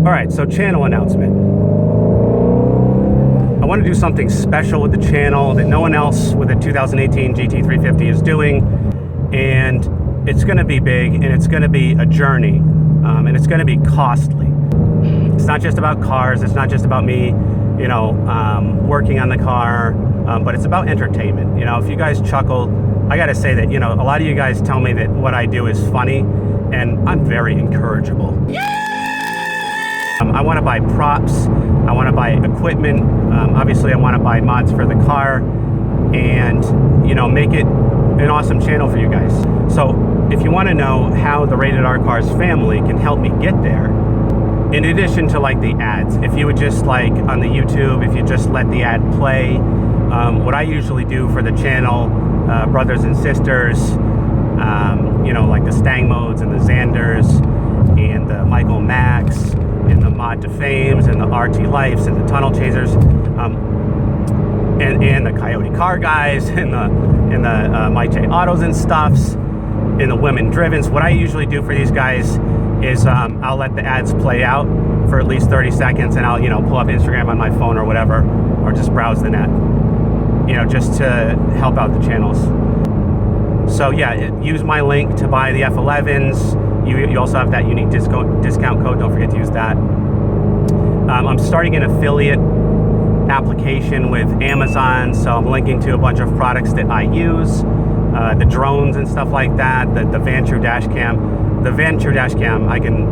Alright, so channel announcement. I want to do something special with the channel that no one else with a 2018 GT350 is doing, and it's going to be big, and it's going to be a journey, and it's going to be costly. It's not just about cars, it's not just about me, working on the car, but it's about entertainment. If you guys chuckle, I gotta say that, a lot of you guys tell me that what I do is funny, and I'm very incorrigible. I want to buy props, I want to buy equipment, obviously I want to buy mods for the car, and make it an awesome channel for you guys. So if you want to know how the Rated R Cars family can help me get there, in addition to like the ads, if you would just like on the YouTube, if you just let the ad play, what I usually do for the channel, brothers and sisters, like the Stang Modes and the Xanders and the Michael Max and the Mod to Fames and the RT Lifes and the Tunnel Chasers, and the Coyote Car guys and the Mike J Autos and stuffs and the Women Drivens. What I usually do for these guys is I'll let the ads play out for at least 30 seconds, and I'll pull up Instagram on my phone or whatever, or just browse the net, just to help out the channels. So yeah, use my link to buy the F11s. You also have that unique discount code. Don't forget to use that. I'm starting an affiliate application with Amazon, so I'm linking to a bunch of products that I use, the drones and stuff like that, the Vantrue dash cam. The Vantrue dash cam, I can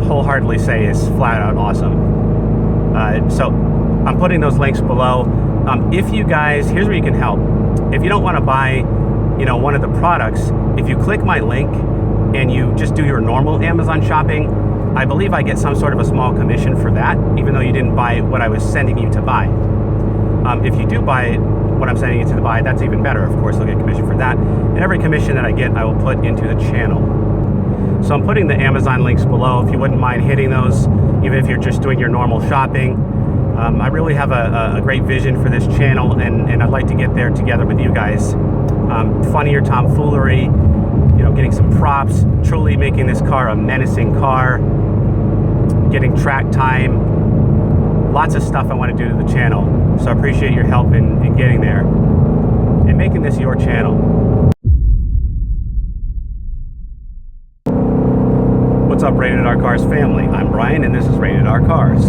wholeheartedly say, is flat out awesome. So I'm putting those links below. If you guys, here's where you can help. If you don't want to buy, one of the products, if you click my link and you just do your normal Amazon shopping, I believe I get some sort of a small commission for that, even though you didn't buy what I was sending you to buy. If you do buy what I'm sending you to buy, that's even better. Of course, I'll get commission for that. And every commission that I get, I will put into the channel. So I'm putting the Amazon links below if you wouldn't mind hitting those, even if you're just doing your normal shopping. I really have a great vision for this channel, and I'd like to get there together with you guys. Funnier tomfoolery, getting some props, truly making this car a menacing car, getting track time, lots of stuff I want to do to the channel. So I appreciate your help in getting there and making this your channel. What's up, Rated R Cars family? I'm Brian, and this is Rated R Cars.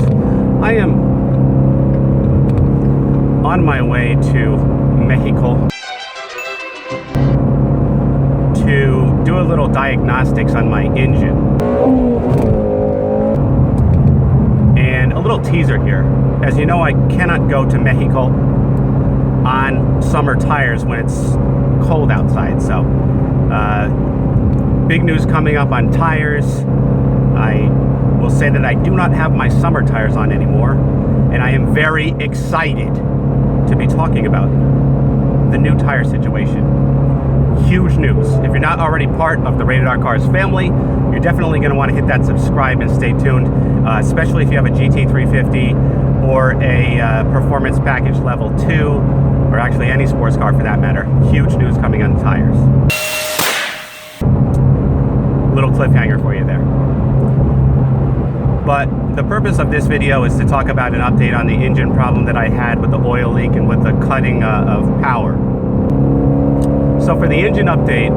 I am on my way to Mexico to do a little diagnostics on my engine. And a little teaser here. As you know, I cannot go to Mexico on summer tires when it's cold outside. So, big news coming up on tires. I will say that I do not have my summer tires on anymore, and I am very excited to be talking about the new tire situation. Huge news. If you're not already part of the Rated R Cars family, you're definitely going to want to hit that subscribe and stay tuned, especially if you have a GT350 or a Performance Package Level 2, or actually any sports car for that matter. Huge news coming on the tires. Little cliffhanger for you there. But the purpose of this video is to talk about an update on the engine problem that I had with the oil leak and with the cutting of power. So for the engine update,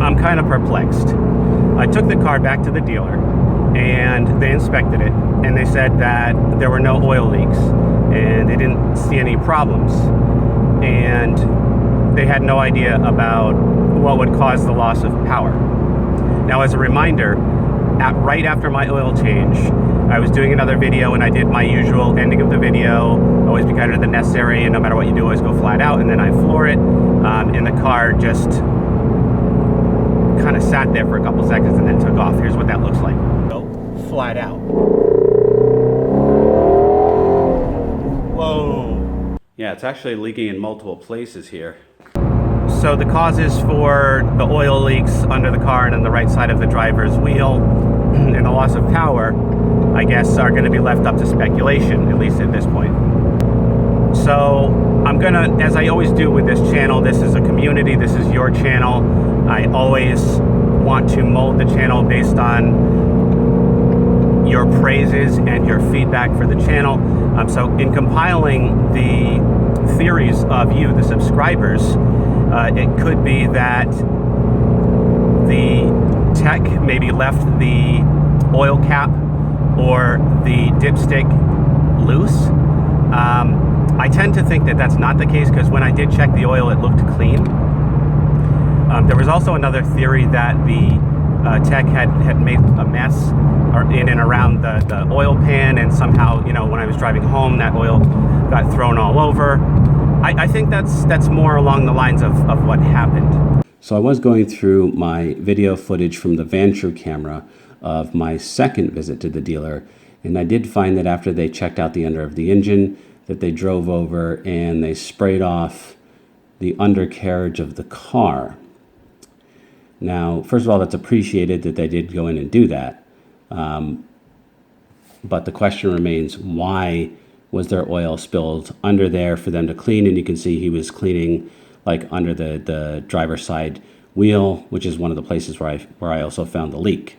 I'm kind of perplexed. I took the car back to the dealer and they inspected it, and they said that there were no oil leaks and they didn't see any problems, and they had no idea about what would cause the loss of power. Now, as a reminder, right after my oil change, I was doing another video, and I did my usual ending of the video, always be kinder than necessary, and no matter what you do, always go flat out, and then I floor it, and the car just kind of sat there for a couple seconds and then took off. Here's what that looks like. Go flat out. Whoa. Yeah, it's actually leaking in multiple places here. So the causes for the oil leaks under the car and on the right side of the driver's wheel and the loss of power, I guess, are going to be left up to speculation, at least at this point. So I'm gonna, as I always do with this channel, this is a community, this is your channel. I always want to mold the channel based on your praises and your feedback for the channel. So in compiling the theories of you, the subscribers, it could be that the tech maybe left the oil cap or the dipstick loose. I tend to think that that's not the case, because when I did check the oil, it looked clean. There was also another theory that the tech had made a mess in and around the oil pan, and somehow, you know, when I was driving home, that oil got thrown all over. I think that's more along the lines of what happened. So I was going through my video footage from the Vantrue camera of my second visit to the dealer, and I did find that after they checked out the under of the engine, that they drove over and they sprayed off the undercarriage of the car. Now, first of all, that's appreciated that they did go in and do that. But the question remains, why was there oil spilled under there for them to clean? And you can see he was cleaning like under the driver's side wheel, which is one of the places where I also found the leak.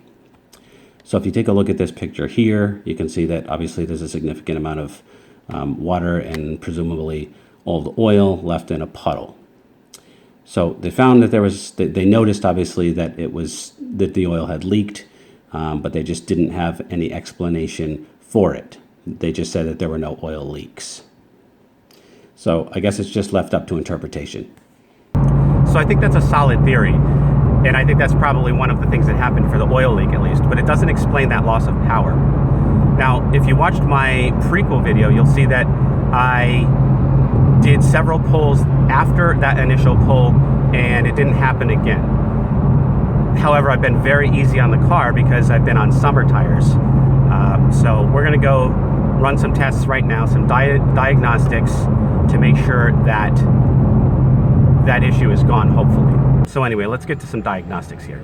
So if you take a look at this picture here, you can see that obviously there's a significant amount of water and presumably all the oil left in a puddle. So they found that they noticed obviously that that the oil had leaked, but they just didn't have any explanation for it. They just said that there were no oil leaks. So I guess it's just left up to interpretation. So I think that's a solid theory, and I think that's probably one of the things that happened for the oil leak at least, but it doesn't explain that loss of power. Now, if you watched my prequel video, you'll see that I did several pulls after that initial pull, and it didn't happen again. However, I've been very easy on the car because I've been on summer tires. So we're gonna go run some tests right now, some diagnostics to make sure that that issue is gone, hopefully. So anyway, let's get to some diagnostics here.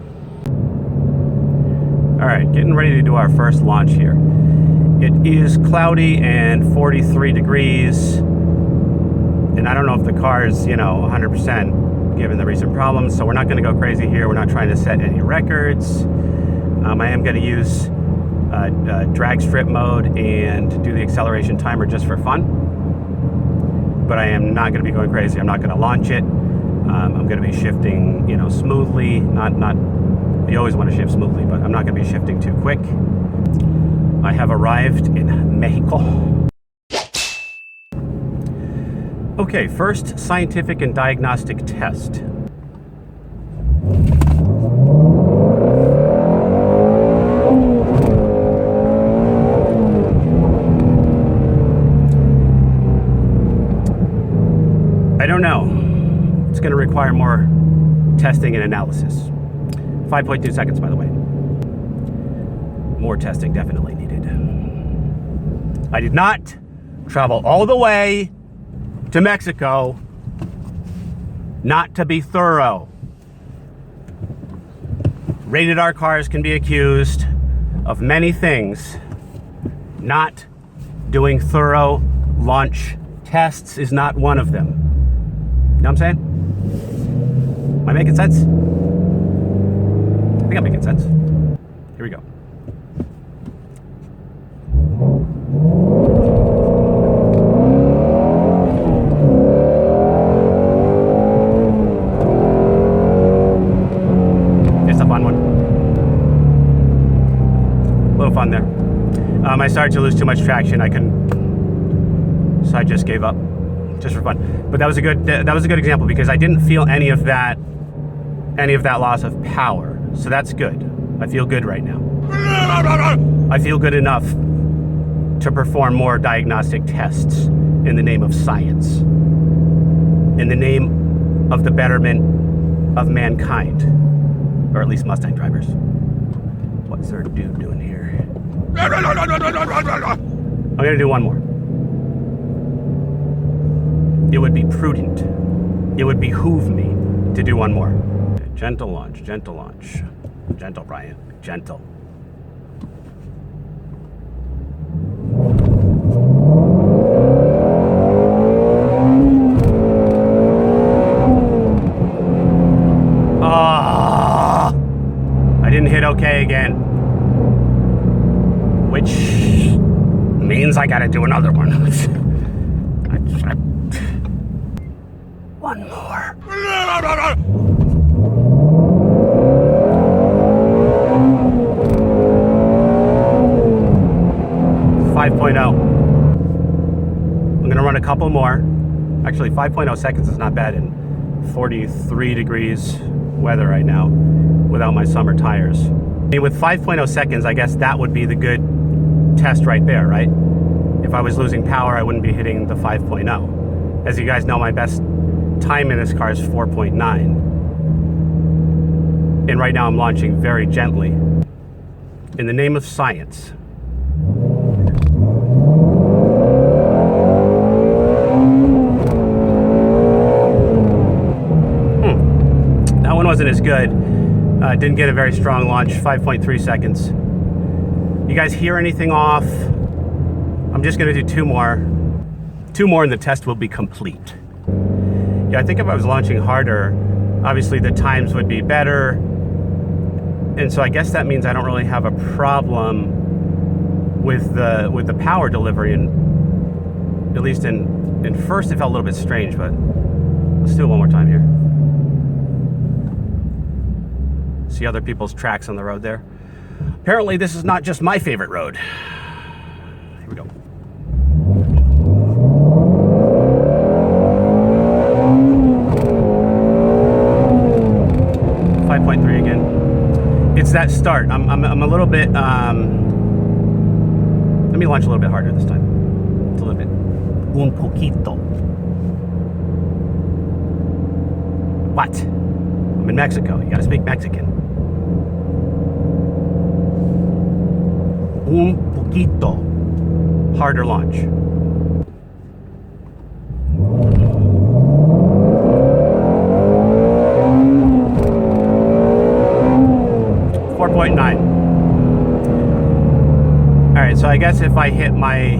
All right, getting ready to do our first launch here. It is cloudy and 43 degrees. And I don't know if the car is, 100% given the recent problems, so we're not going to go crazy here. We're not trying to set any records. I am going to use drag strip mode and do the acceleration timer just for fun. But I am not going to be going crazy. I'm not going to launch it. I'm going to be shifting, smoothly. Not. You always want to shift smoothly, but I'm not going to be shifting too quick. I have arrived in Mexico. Okay, first scientific and diagnostic test. I don't know. It's going to require more testing and analysis. 5.2 seconds, by the way. More testing definitely needed. I did not travel all the way to Mexico not to be thorough. Rated R cars can be accused of many things. Not doing thorough launch tests is not one of them. You know what I'm saying? Am I making sense? I think I'm making sense. Here we go. It's a fun one. A little fun there. I started to lose too much traction. So I just gave up, just for fun. But that was a good example because I didn't feel any of that loss of power. So that's good. I feel good right now. I feel good enough to perform more diagnostic tests in the name of science, in the name of the betterment of mankind, or at least Mustang drivers. What's our dude doing here? I'm gonna do one more. It would be prudent. It would behoove me to do one more. Gentle launch, gentle launch. Gentle, Brian, gentle. I didn't hit okay again. which means I gotta do another one. One more. 5.0. I'm gonna run a couple more. Actually, 5.0 seconds is not bad in 43 degrees weather right now without my summer tires. I mean, with 5.0 seconds, I guess that would be the good test right there, right? If I was losing power, I wouldn't be hitting the 5.0. As you guys know, my best time in this car is 4.9. And right now I'm launching very gently. In the name of science. That one wasn't as good. Didn't get a very strong launch, 5.3 seconds. You guys hear anything off? I'm just gonna do two more. Two more and the test will be complete. Yeah, I think if I was launching harder, obviously the times would be better. And so I guess that means I don't really have a problem with the power delivery. And at least in first it felt a little bit strange, but let's do it one more time here. See other people's tracks on the road there. Apparently this is not just my favorite road. Here we go. Again. It's that start. I'm a little bit, let me launch a little bit harder this time. It's a little bit. Un poquito. What? I'm in Mexico. You gotta speak Mexican. Un poquito. Harder launch. Alright, so I guess if I hit my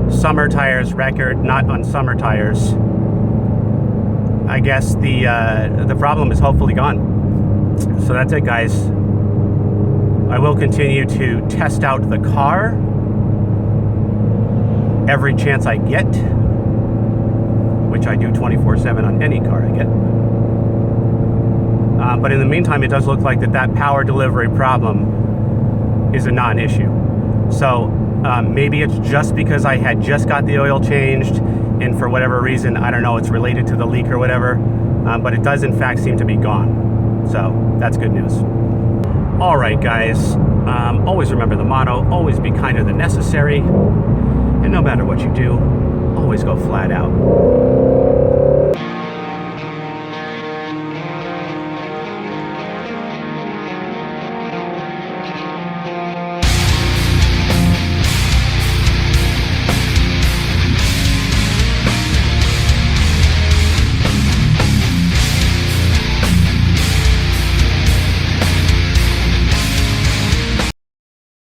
summer tires record, not on summer tires, I guess the problem is hopefully gone. So that's it, guys. I will continue to test out the car every chance I get, which I do 24/7 on any car I get. But in the meantime, it does look like that power delivery problem is a non-issue. So maybe it's just because I had just got the oil changed, and for whatever reason, I don't know, it's related to the leak or whatever, but it does in fact seem to be gone. So that's good news. All right, guys, always remember the motto, always be kinder than necessary, and no matter what you do, always go flat out.